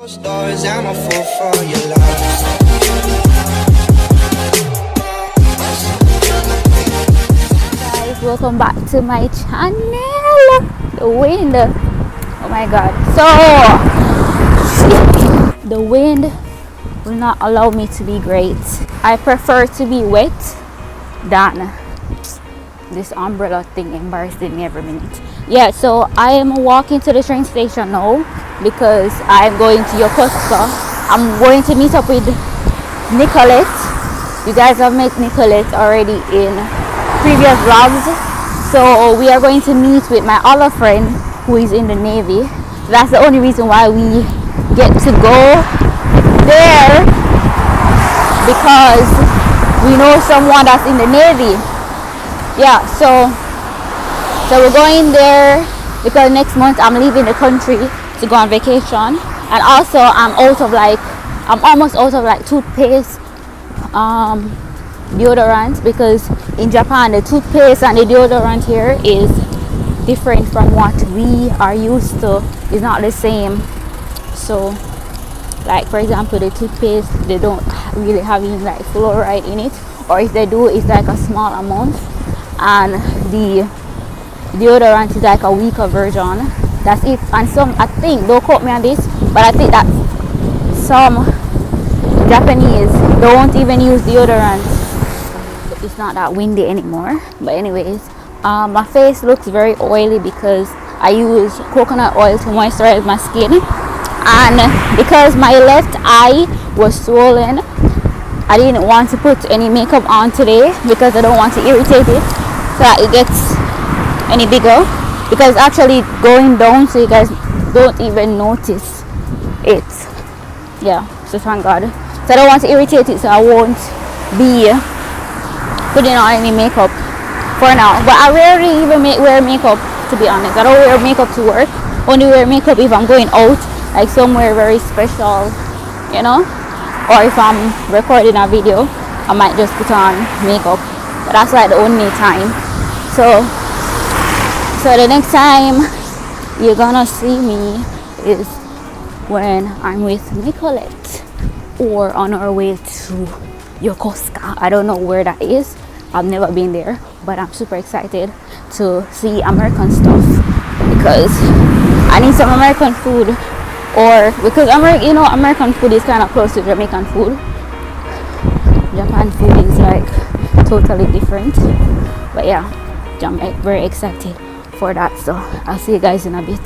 Stories, I'm a fool for your love. Guys, welcome back to my channel. The wind, oh my god, so the wind will not allow me to be great. I prefer to be wet than this umbrella thing embarrassing me every minute. Yeah, so I am walking to the train station now because I'm going to Yokosuka. I'm going to meet up with Nicolette. You guys have met Nicolette already in previous vlogs, so we are going to meet with my other friend who is in the Navy. That's the only reason why we get to go there, because we know someone that's in the Navy. Yeah, so we're going there because next month I'm leaving the country to go on vacation, and also I'm almost out of like toothpaste, deodorant, because in Japan the toothpaste and the deodorant here is different from what we are used to. It's not the same. So like for example, the toothpaste, they don't really have any like fluoride in it, or if they do, it's like a small amount, and the deodorant is like a weaker version. That's it. And some, I think, don't quote me on this, but I think that some Japanese don't even use deodorant. It's not that windy anymore. But anyways, my face looks very oily because I use coconut oil to moisturize my skin, and because my left eye was swollen, I didn't want to put any makeup on today because I don't want to irritate it so that it gets any bigger, because it's actually going down, so you guys don't even notice it. Yeah, so thank God. So I don't want to irritate it, so I won't be putting on any makeup for now. But I rarely even wear makeup, to be honest. I don't wear makeup to work. Only wear makeup if I'm going out, like somewhere very special, you know, or if I'm recording a video, I might just put on makeup. But that's like the only time. So the next time you're gonna see me is when I'm with Nicolette or on our way to Yokosuka. I don't know where that is. I've never been there, but I'm super excited to see American stuff because I need some American food, or because American food is kind of close to Jamaican food. Japan food is like totally different. But yeah, I'm very excited for that, so I'll see you guys in a bit.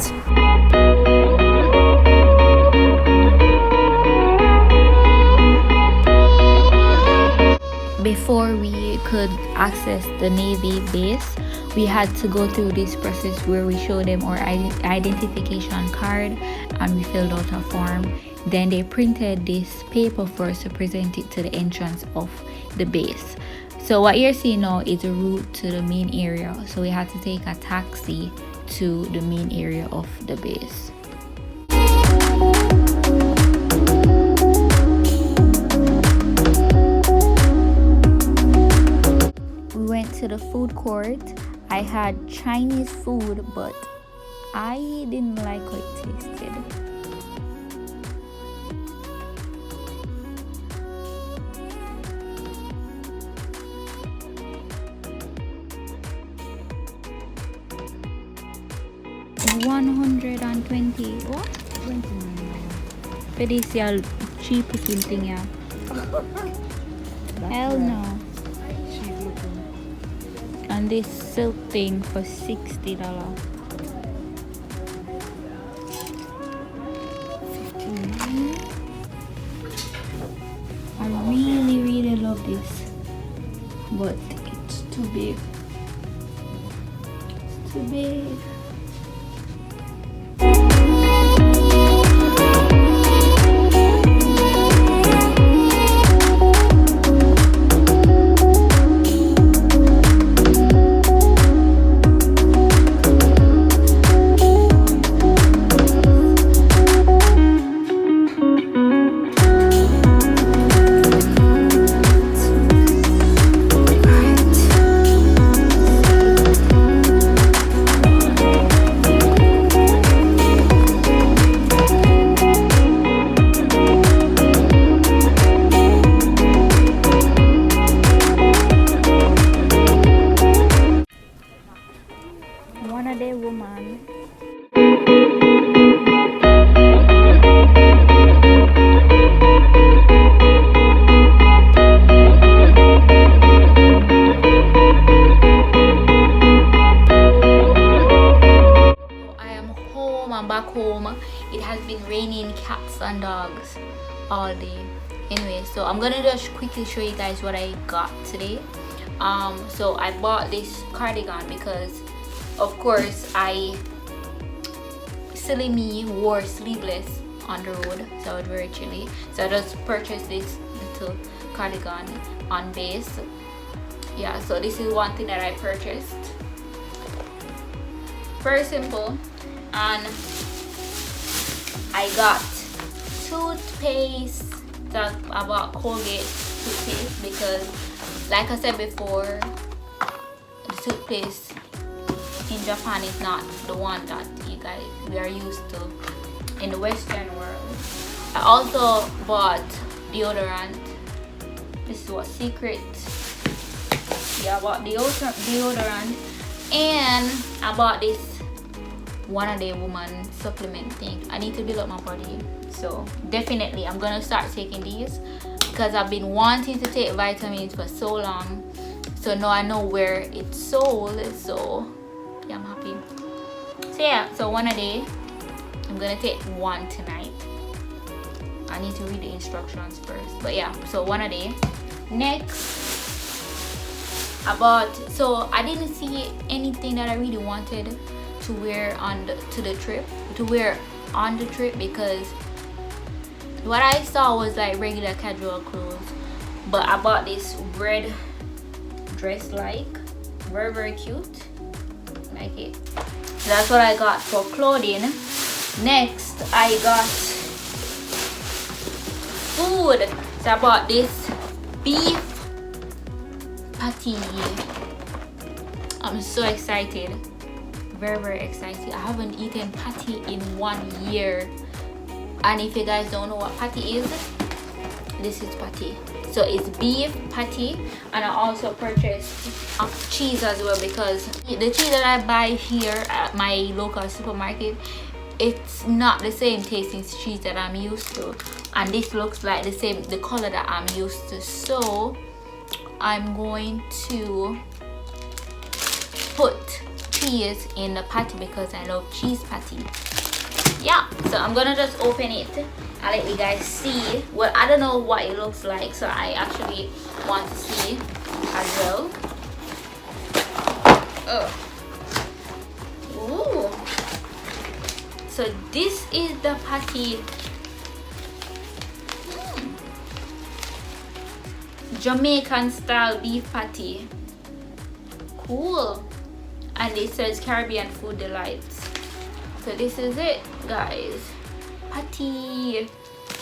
Before we could access the Navy base, we had to go through this process where we show them our identification card and we filled out a form. Then they printed this paper for us to present it to the entrance of the base. So what you're seeing now is a route to the main area. So we had to take a taxi to the main area of the base. We went to the food court. I had Chinese food, but I didn't like how it tasted. $120. What? 29. For this cheap looking thing, yeah. Hell no. And this silk thing for $60. 59. I really love this, but it's too big. It's too big. cats and dogs all day. Anyway, so I'm gonna just quickly show you guys what I got today. So I bought this cardigan because of course silly me wore sleeveless on the road, so it was very chilly, so I just purchased this little cardigan on base. Yeah, so this is one thing that I purchased. Very simple. And I got toothpaste. That I bought Colgate toothpaste because, like I said before, the toothpaste in Japan is not the one that we are used to in the Western world. I also bought deodorant. This is what Secret. Yeah, I bought deodorant, and I bought this One A Day Woman supplement thing. I need to build up my body, so definitely I'm gonna start taking these because I've been wanting to take vitamins for so long. So now I know where it's sold, so yeah, I'm happy. So yeah, so One A Day, I'm gonna take one tonight. I need to read the instructions first, but yeah, so One A Day. Next, so I didn't see anything that I really wanted to wear on the trip because what I saw was like regular casual clothes, but I bought this red dress, like very cute, like it. So that's what I got for clothing. Next, I got food. So I bought this beef patty. I'm so excited, very excited. I haven't eaten patty in 1 year, and if you guys don't know what patty is, this is patty. So it's beef patty, and I also purchased cheese as well because the cheese that I buy here at my local supermarket, it's not the same tasting cheese that I'm used to, and this looks like the color that I'm used to. So I'm going to put cheese in the patty because I love cheese patty. Yeah, so I'm gonna just open it and let you guys see. Well, I don't know what it looks like, so I actually want to see as well. Ooh. So this is the patty. Jamaican style beef patty. Cool. And it says Caribbean Food Delights. So this is it, guys. Patty.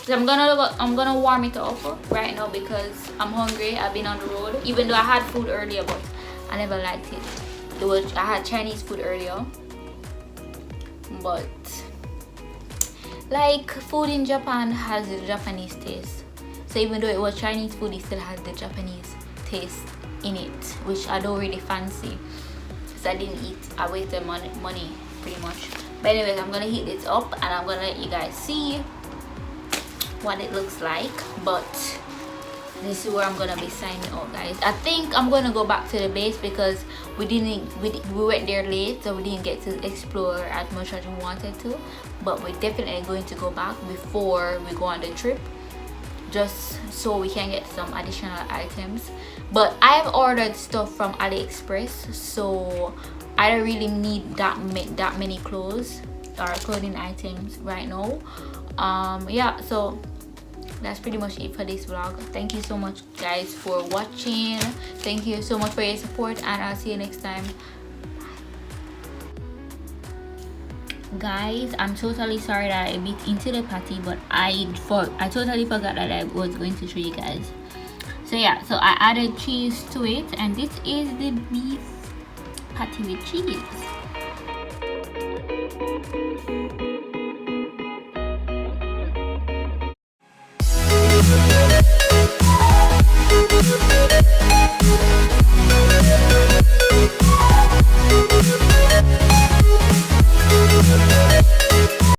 So I'm gonna warm it up right now because I'm hungry. I've been on the road, even though I had food earlier, but I never liked it. I had Chinese food earlier, but like food in Japan has the Japanese taste. So even though it was Chinese food, it still has the Japanese taste in it, which I don't really fancy. So I didn't eat. I wasted money pretty much. But anyways, I'm gonna heat this up and I'm gonna let you guys see what it looks like. But this is where I'm gonna be signing out, guys. I think I'm gonna go back to the base because we went there late, so we didn't get to explore as much as we wanted to. But we're definitely going to go back before we go on the trip, just so we can get some additional items. But I've ordered stuff from AliExpress, so I don't really need that many clothes or clothing items right now. Yeah, so that's pretty much it for this vlog. Thank you so much, guys, for watching. Thank you so much for your support, and I'll see you next time. Guys, I'm totally sorry that I bit into the patty, but I totally forgot that I was going to show you guys. So yeah, so I added cheese to it, and this is the beef patty with cheese.